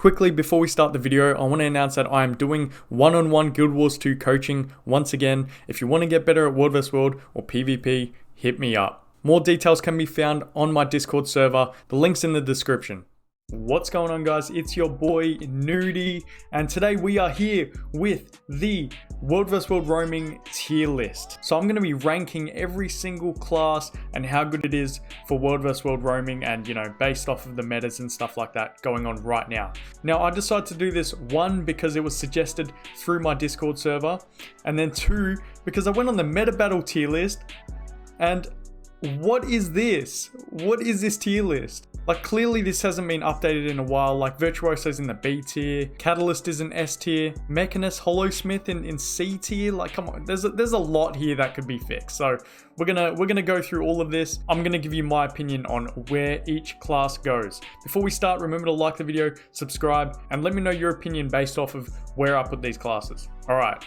Quickly, before we start the video, I want to announce that I am doing one-on-one Guild Wars 2 coaching once again. If you want to get better at World vs. World or PvP, hit me up. More details can be found on my Discord server. The link's in the description. What's going on, guys? It's your boy Noody, and today we are here with the World vs. World roaming tier list. So I'm going to be ranking every single class and how good it is for World vs. World roaming, and based off of the metas and stuff like that going on right now. Now I decided to do this, one, because it was suggested through my Discord server, and then two, because I went on the meta battle tier list, and what is this? What is this tier list? Like, clearly this hasn't been updated in a while. Like, Virtuoso's in the B tier, Catalyst is in S tier, Mechanist, Hollowsmith in C tier. Like, come on, there's a lot here that could be fixed. So we're gonna go through all of this. I'm gonna give you my opinion on where each class goes. Before we start, remember to like the video, subscribe, and let me know your opinion based off of where I put these classes. All right,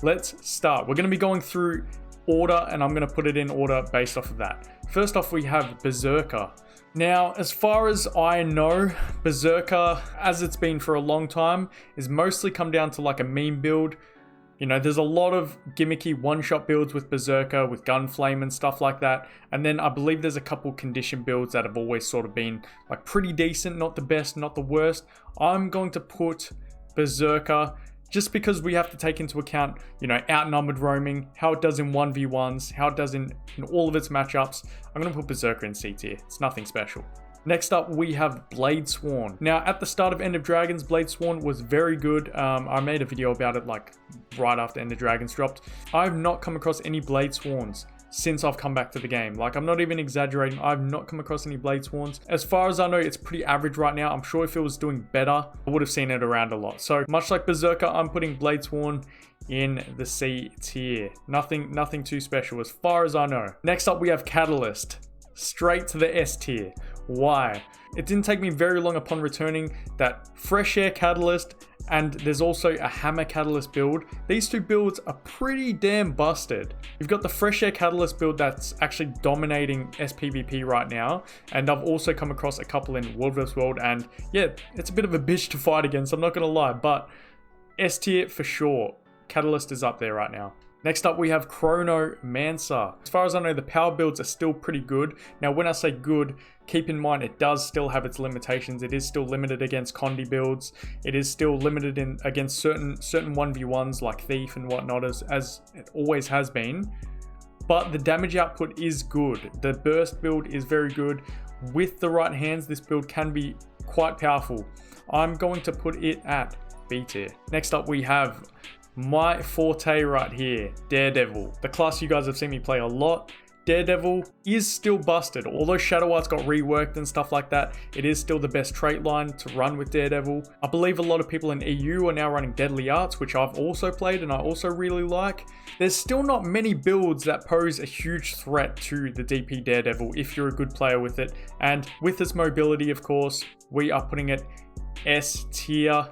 let's start. We're gonna be going through order, and I'm gonna put it in order based off of that. First off, we have Berserker. Now, as far as I know, Berserker, as it's been for a long time, is mostly come down to like a meme build. There's a lot of gimmicky one-shot builds with Berserker, with Gunflame and stuff like that. And then I believe there's a couple condition builds that have always sort of been like pretty decent, not the best, not the worst. I'm going to put Berserker just because we have to take into account, outnumbered roaming, how it does in 1v1s, how it does in all of its matchups. I'm going to put Berserker in C tier. It's nothing special. Next up, we have Bladesworn. Now, at the start of End of Dragons, Bladesworn was very good. I made a video about it like right after End of Dragons dropped. I've not come across any Bladesworns since I've come back to the game. Like, I'm not even exaggerating. I've not come across any Bladesworns. As far as I know, it's pretty average right now. I'm sure if it was doing better, I would have seen it around a lot. So much like Berserker, I'm putting Bladesworn in the C tier. Nothing too special as far as I know. Next up, we have Catalyst. Straight to the S tier. Why? It didn't take me very long upon returning that Fresh Air Catalyst, and there's also a Hammer Catalyst build. These two builds are pretty damn busted. You've got the Fresh Air Catalyst build that's actually dominating SPVP right now, and I've also come across a couple in World vs. World, and yeah, it's a bit of a bitch to fight against, I'm not gonna lie, but S tier for sure. Catalyst is up there right now. Next up, we have Chronomancer. As far as I know, the power builds are still pretty good. Now, when I say good, keep in mind it does still have its limitations. It is still limited against Condi builds. It is still limited against certain 1v1s like Thief and whatnot, as it always has been. But the damage output is good. The burst build is very good. With the right hands, this build can be quite powerful. I'm going to put it at B tier. Next up, we have my forte right here, Daredevil. The class you guys have seen me play a lot. Daredevil is still busted. Although Shadow Art's got reworked and stuff like that, it is still the best trait line to run with Daredevil. I believe a lot of people in EU are now running Deadly Arts, which I've also played and I also really like. There's still not many builds that pose a huge threat to the DP Daredevil if you're a good player with it. And with its mobility, of course, we are putting it S tier.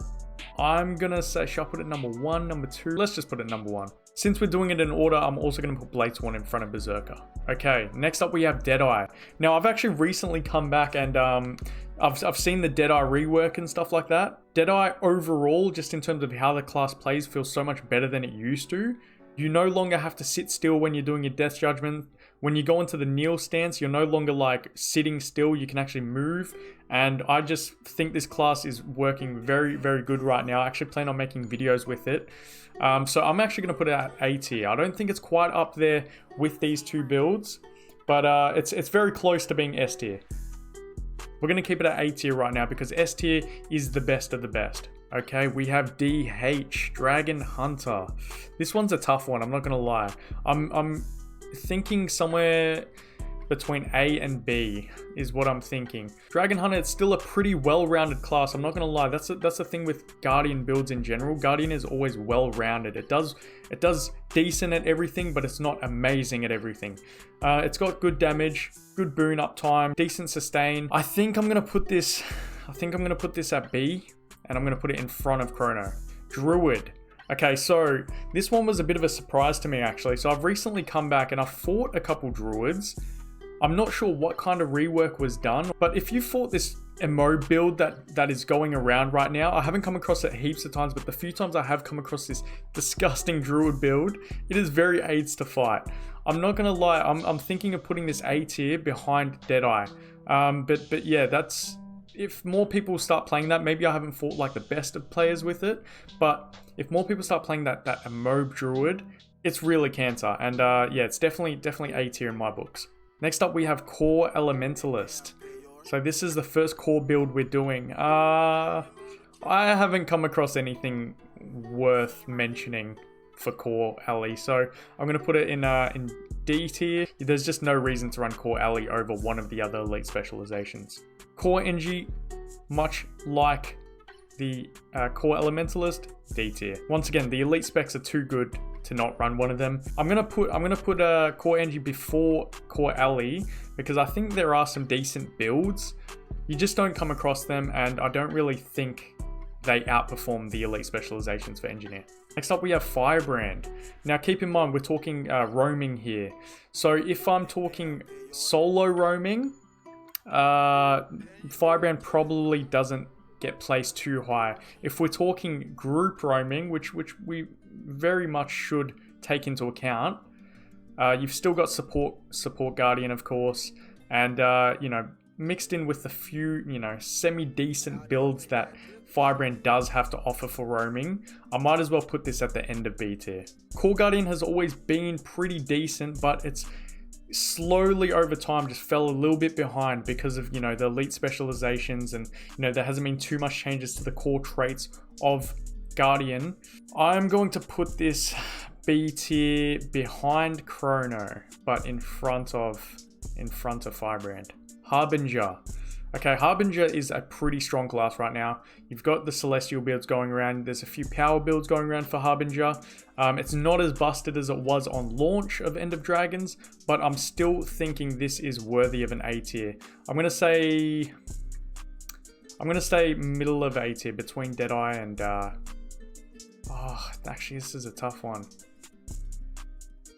I'm gonna say, should I put it number one, number two? Let's just put it number one. Since we're doing it in order, I'm also gonna put Bladesworn in front of Berserker. Okay, next up we have Deadeye. Now, I've actually recently come back and I've seen the Deadeye rework and stuff like that. Deadeye overall, just in terms of how the class plays, feels so much better than it used to. You no longer have to sit still when you're doing your death judgment. When you go into the kneel stance, you're no longer like sitting still, you can actually move. And I just think this class is working very, very good right now. I actually plan on making videos with it. So I'm actually going to put it at A tier. I don't think it's quite up there with these two builds, but it's very close to being S tier. We're going to keep it at A tier right now because S tier is the best of the best. Okay, we have DH, Dragon Hunter. This one's a tough one, I'm not going to lie. I'm thinking somewhere between A and B is what I'm thinking. Dragon Hunter, it's still a pretty well-rounded class. I'm not gonna lie. That's the thing with Guardian builds in general. Guardian is always well-rounded. It does decent at everything, but it's not amazing at everything. It's got good damage, good boon uptime, decent sustain. I think I'm gonna put this at B, and I'm gonna put it in front of Chrono. Druid. Okay, so this one was a bit of a surprise to me actually. So I've recently come back and I've fought a couple Druids. I'm not sure what kind of rework was done, but if you fought this MO build that is going around right now. I haven't come across it heaps of times, but the few times I have come across this disgusting druid build, it is very AIDS to fight. I'm not gonna lie, I'm thinking of putting this A tier behind Deadeye. But yeah, that's, if more people start playing that, maybe I haven't fought like the best of players with it, but if more people start playing that Mob Druid, it's really cancer. And yeah, it's definitely A tier in my books. Next up, we have Core Elementalist. So this is the first core build we're doing. I haven't come across anything worth mentioning for Core Alley, so I'm gonna put it in D tier. There's just no reason to run Core Alley over one of the other elite specializations. Core NG, much like the Core Elementalist, D tier. Once again, the elite specs are too good to not run one of them. I'm gonna put Core NG before Core Alley because I think there are some decent builds. You just don't come across them, and I don't really think they outperform the elite specializations for Engineer. Next up, we have Firebrand. Now, keep in mind, we're talking roaming here. So if I'm talking solo roaming, Firebrand probably doesn't get placed too high. If we're talking group roaming, which we very much should take into account, you've still got support Guardian, of course, and you know, mixed in with the few, you know, semi-decent builds that Firebrand does have to offer for roaming, I might as well put this at the end of B tier. Core Guardian has always been pretty decent, but it's slowly over time just fell a little bit behind because of, you know, the elite specializations, and, you know, there hasn't been too much changes to the core traits of Guardian. I'm going to put this B tier behind Chrono, but in front of Firebrand. Harbinger. Okay, Harbinger is a pretty strong class right now. You've got the Celestial builds going around. There's a few power builds going around for Harbinger. It's not as busted as it was on launch of End of Dragons, but I'm still thinking this is worthy of an A tier. I'm gonna say middle of A tier between Deadeye and oh, actually this is a tough one.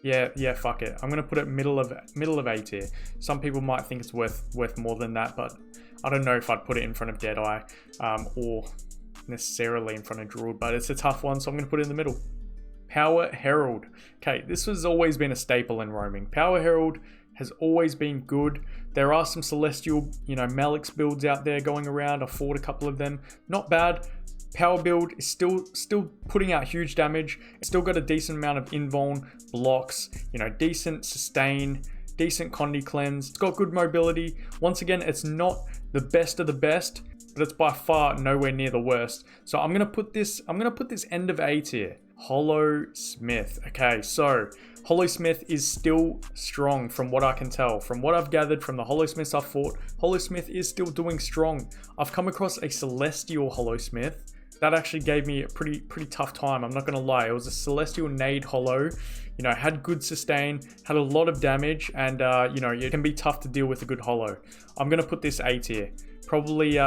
Yeah, fuck it. I'm gonna put it middle of A tier. Some people might think it's worth more than that, but I don't know if I'd put it in front of Deadeye or necessarily in front of Druid, but it's a tough one, so I'm gonna put it in the middle. Power Herald. Okay, this has always been a staple in roaming. Power Herald has always been good. There are some Celestial, you know, Malix builds out there going around. I've fought a couple of them. Not bad. Power build is still putting out huge damage. It's still got a decent amount of invuln, blocks, you know, decent sustain, decent condi cleanse. It's got good mobility. Once again, it's not the best of the best, but it's by far nowhere near the worst. So I'm gonna put this end of A tier. Hollow Smith. Okay, so Hollow Smith is still strong from what I can tell. From what I've gathered from the Hollow Smiths I've fought, Hollow Smith is still doing strong. I've come across a Celestial Hollow Smith that actually gave me a pretty tough time. I'm not gonna lie. It was a Celestial Nade Hollow. You know, had good sustain, had a lot of damage, and you know, it can be tough to deal with a good Hollow. I'm gonna put this A tier. Probably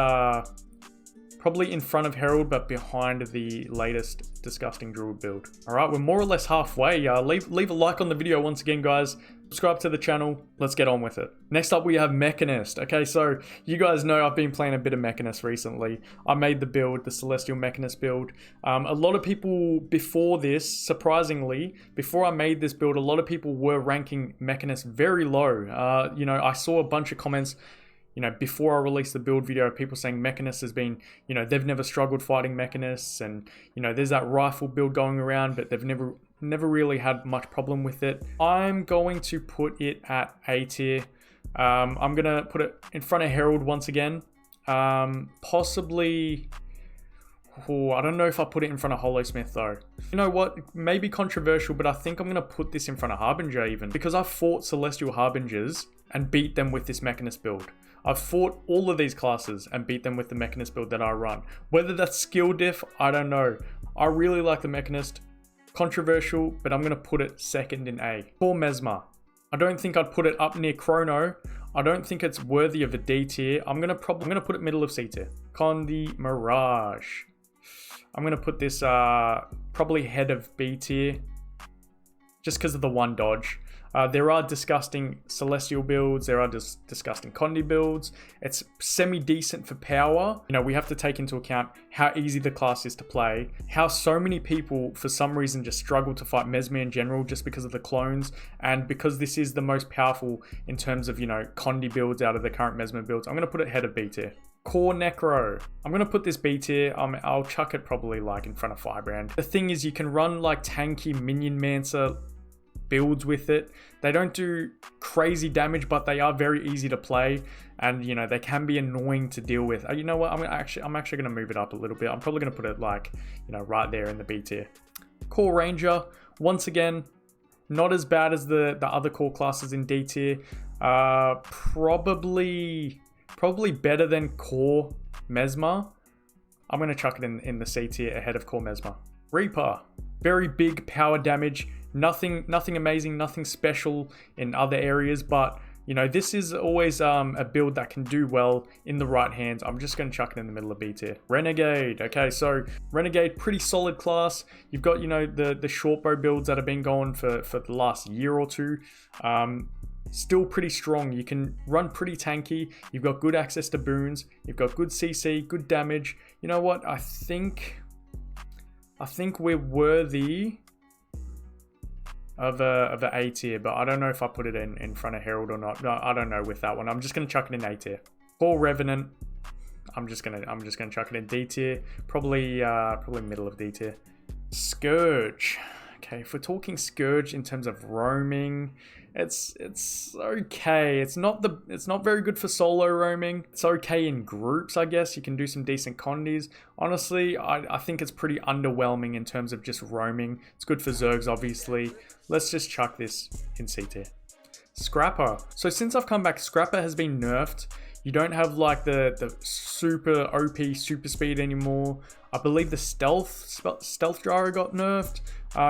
in front of Herald, but behind the latest disgusting Druid build. All right, we're more or less halfway. Leave a like on the video once again, guys. Subscribe to the channel. Let's get on with it. Next up, we have Mechanist. Okay, so you guys know I've been playing a bit of Mechanist recently. I made the build, the Celestial Mechanist build. A lot of people before this, surprisingly, before I made this build, a lot of people were ranking Mechanist very low. You know, I saw a bunch of comments, you know, before I released the build video, people saying Mechanist has been, you know, they've never struggled fighting Mechanists, and, you know, there's that rifle build going around, but they've never really had much problem with it. I'm going to put it at A tier. I'm going to put it in front of Herald once again. Possibly, I don't know if I put it in front of Hollow Smith though. You know what, maybe controversial, but I think I'm going to put this in front of Harbinger even, because I've fought Celestial Harbingers and beat them with this Mechanist build. I've fought all of these classes and beat them with the Mechanist build that I run. Whether that's skill diff, I don't know. I really like the Mechanist. Controversial, but I'm going to put it second in A. For Mesmer, I don't think I'd put it up near Chrono. I don't think it's worthy of a D tier. I'm going to put it middle of C tier. Condi Mirage. I'm going to put this probably head of B tier, just because of the one dodge. There are disgusting Celestial builds, there are disgusting Condi builds. It's semi-decent for power. You know, we have to take into account how easy the class is to play, how so many people for some reason just struggle to fight Mesmer in general just because of the clones, and because this is the most powerful in terms of, you know, Condi builds out of the current Mesmer builds. I'm going to put it ahead of B tier. Core Necro. I'm going to put this B tier. I'll chuck it probably like in front of Firebrand. The thing is, you can run like tanky Minion Mancer builds with it. They don't do crazy damage, but they are very easy to play, and you know, they can be annoying to deal with. You know what, I'm actually going to move it up a little bit. I'm probably going to put it like, you know, right there in the B tier. Core Ranger, once again, not as bad as the other core classes in D tier. Probably better than Core Mesmer. I'm going to chuck it in the C tier ahead of Core Mesmer. Reaper, very big power damage. Nothing amazing, nothing special in other areas, but you know, this is always a build that can do well in the right hands. I'm just going to chuck it in the middle of B tier. Renegade. Okay, so Renegade, pretty solid class. You've got, you know, the short bow builds that have been going for the last year or two. Still pretty strong. You can run pretty tanky. You've got good access to boons. You've got good CC, good damage. You know what? I think we're worthy of a A tier, but I don't know if I put it in front of Herald or not. No, I don't know with that one. I'm just gonna chuck it in A tier. Core Revenant, I'm just gonna chuck it in D tier. Probably middle of D tier. Scourge. Okay, if we're talking Scourge in terms of roaming, it's okay. It's not very good for solo roaming. It's okay in groups, I guess. You can do some decent condis. Honestly, I think it's pretty underwhelming in terms of just roaming. It's good for Zergs, obviously. Let's just chuck this in C tier. Scrapper. So since I've come back, Scrapper has been nerfed. You don't have like the super OP super speed anymore. I believe the stealth gyro got nerfed.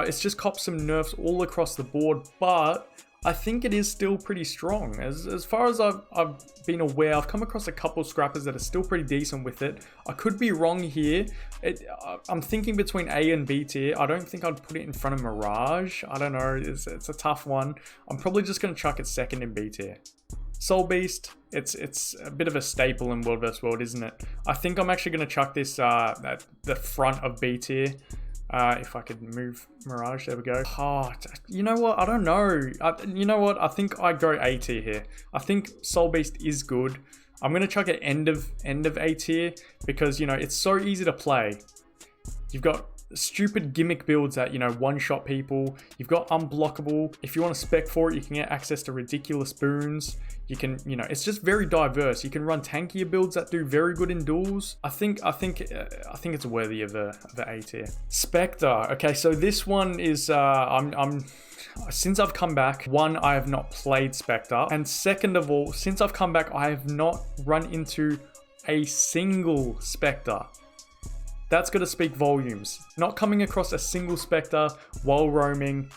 It's just copped some nerfs all across the board, but I think it is still pretty strong. As far as I've been aware, I've come across a couple scrappers that are still pretty decent with it. I could be wrong here. I'm thinking between A and B tier. I don't think I'd put it in front of Mirage. I don't know. It's a tough one. I'm probably just going to chuck it second in B tier. Soul Beast, it's a bit of a staple in World vs. World, isn't it? I think I'm actually going to chuck this at the front of B tier. If I could move Mirage, there we go. Oh, you know what? I don't know. You know what? I think I go A tier here. I think Soul Beast is good. I'm going to chuck it end of A tier because, you know, it's so easy to play. You've got stupid gimmick builds that, you know, one-shot people. You've got unblockable. If you want to spec for it, you can get access to ridiculous boons. You can, you know, it's just very diverse. You can run tankier builds that do very good in duels. I think it's worthy of the A tier. Spectre. Okay, so this one is since I've come back, one, I have not played Spectre, and second of all, since I've come back, I have not run into a single Spectre. That's got to speak volumes. Not coming across a single Spectre while roaming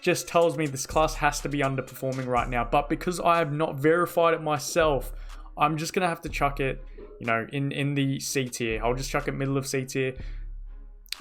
just tells me this class has to be underperforming right now. But because I have not verified it myself, I'm just going to have to chuck it, you know, in the C tier. I'll just chuck it middle of C tier.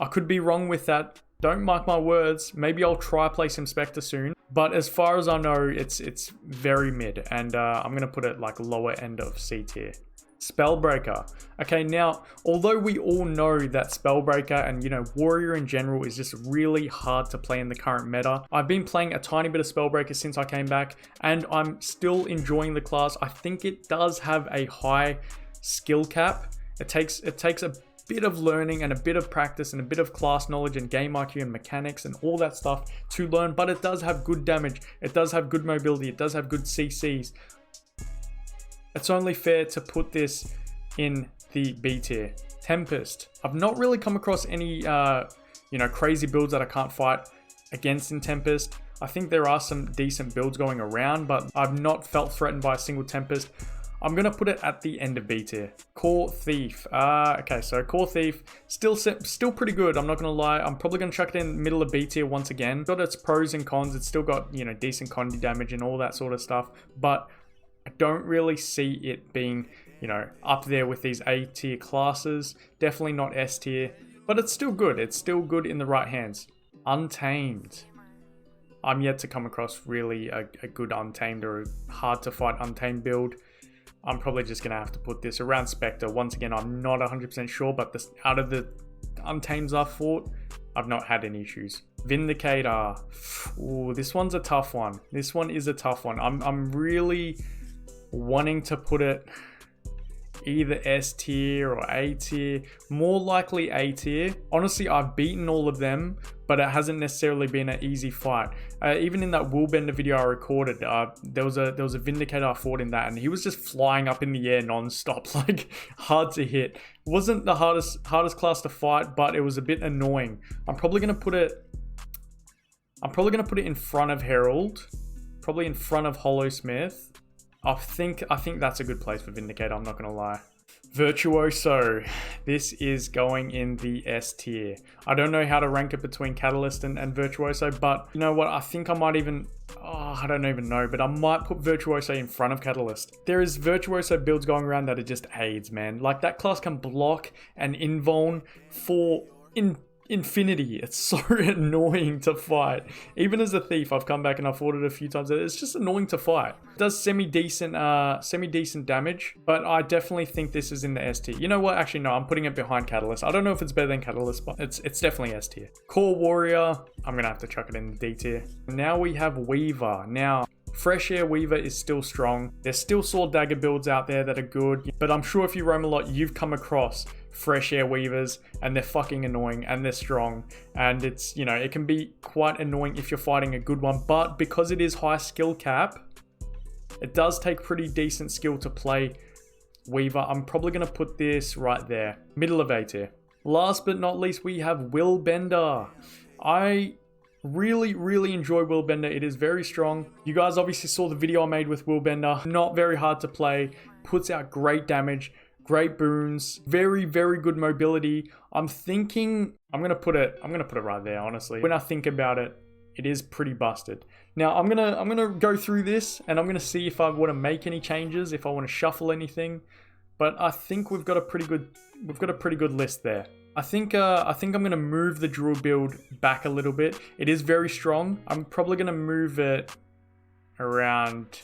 I could be wrong with that. Don't mark my words. Maybe I'll try play some Spectre soon. But as far as I know, it's very mid. And I'm going to put it like lower end of C tier. Spellbreaker. Okay, now, although we all know that Spellbreaker and, you know, Warrior in general is just really hard to play in the current meta, I've been playing a tiny bit of Spellbreaker since I came back, and I'm still enjoying the class. I think it does have a high skill cap. It takes a bit of learning and a bit of practice and a bit of class knowledge and game IQ and mechanics and all that stuff to learn, but it does have good damage. It does have good mobility. It does have good CCs. It's only fair to put this in the B tier. Tempest. I've not really come across any, you know, crazy builds that I can't fight against in Tempest. I think there are some decent builds going around, but I've not felt threatened by a single Tempest. I'm going to put it at the end of B tier. Core Thief. Okay, so Core Thief, still pretty good. I'm not going to lie. I'm probably going to chuck it in the middle of B tier once again. Got its pros and cons. It's still got, you know, decent condi damage and all that sort of stuff, but I don't really see it being, you know, up there with these A tier classes. Definitely not S tier, but it's still good. It's still good in the right hands. Untamed. I'm yet to come across really a good Untamed or a hard to fight Untamed build. I'm probably just going to have to put this around Spectre. Once again, I'm not 100% sure, but out of the Untames I've fought, I've not had any issues. Vindicator. Ooh, this one's a tough one. This one is a tough one. I'm really wanting to put it either S tier or A tier. More likely A tier. Honestly, I've beaten all of them, but it hasn't necessarily been an easy fight. Even in that Willbender video I recorded, there was a Vindicator I fought in that, and he was just flying up in the air non-stop, like hard to hit. Wasn't the hardest class to fight, but it was a bit annoying. I'm probably gonna put it in front of Herald, probably in front of Hollowsmith. I think that's a good place for Vindicator, I'm not gonna lie. Virtuoso. This is going in the S tier. I don't know how to rank it between Catalyst and Virtuoso, but you know what? I think I might even... I don't even know, but I might put Virtuoso in front of Catalyst. There is Virtuoso builds going around that are just aids, man. Like, that class can block and invuln for infinity. It's so annoying to fight. Even as a thief, I've come back and I've fought it a few times. It's just annoying to fight. It does semi-decent damage, but I definitely think this is in the S tier. You know what? Actually, no, I'm putting it behind Catalyst. I don't know if it's better than Catalyst, but it's definitely S tier. Core Warrior, I'm gonna have to chuck it in the D tier. Now we have Weaver. Now, Fresh Air Weaver is still strong. There's still Sword Dagger builds out there that are good, but I'm sure if you roam a lot, you've come across Fresh Air Weavers, and they're fucking annoying, and they're strong, and it's, you know, it can be quite annoying if you're fighting a good one, but because it is high skill cap, it does take pretty decent skill to play Weaver. I'm probably going to put this right there, middle of A tier. Last but not least, we have Willbender. I really enjoy Willbender. It is very strong. You guys obviously saw the video I made with Willbender. Not very hard to play, puts out great damage, great boons, very good mobility. I'm thinking I'm gonna put it right there, honestly. When I think about it, it is pretty busted. Now I'm gonna go through this and I'm gonna see if I want to make any changes, if I want to shuffle anything. But I think we've got a pretty good list there. I think I'm gonna move the Druid build back a little bit. It is very strong. I'm probably gonna move it around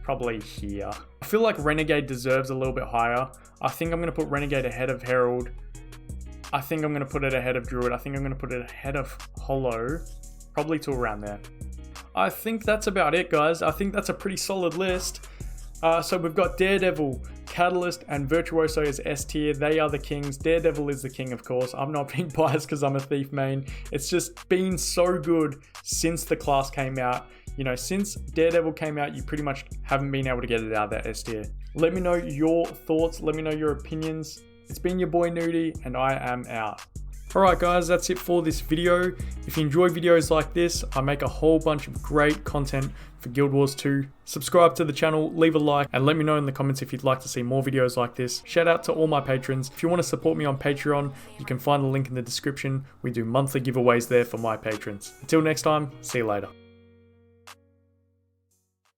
probably here. I feel like Renegade deserves a little bit higher. I think I'm going to put Renegade ahead of Herald. I think I'm going to put it ahead of Druid. I think I'm going to put it ahead of Hollow. Probably to around there. I think that's about it, guys. I think that's a pretty solid list. So we've got Daredevil, Catalyst, and Virtuoso as S tier. They are the kings. Daredevil is the king, of course. I'm not being biased because I'm a thief main. It's just been so good since the class came out. You know, since Daredevil came out, you pretty much haven't been able to get it out of that S tier. Let me know your thoughts. Let me know your opinions. It's been your boy Noody, and I am out. Alright guys, that's it for this video. If you enjoy videos like this, I make a whole bunch of great content for Guild Wars 2. Subscribe to the channel, leave a like, and let me know in the comments if you'd like to see more videos like this. Shout out to all my patrons. If you want to support me on Patreon, you can find the link in the description. We do monthly giveaways there for my patrons. Until next time, see you later.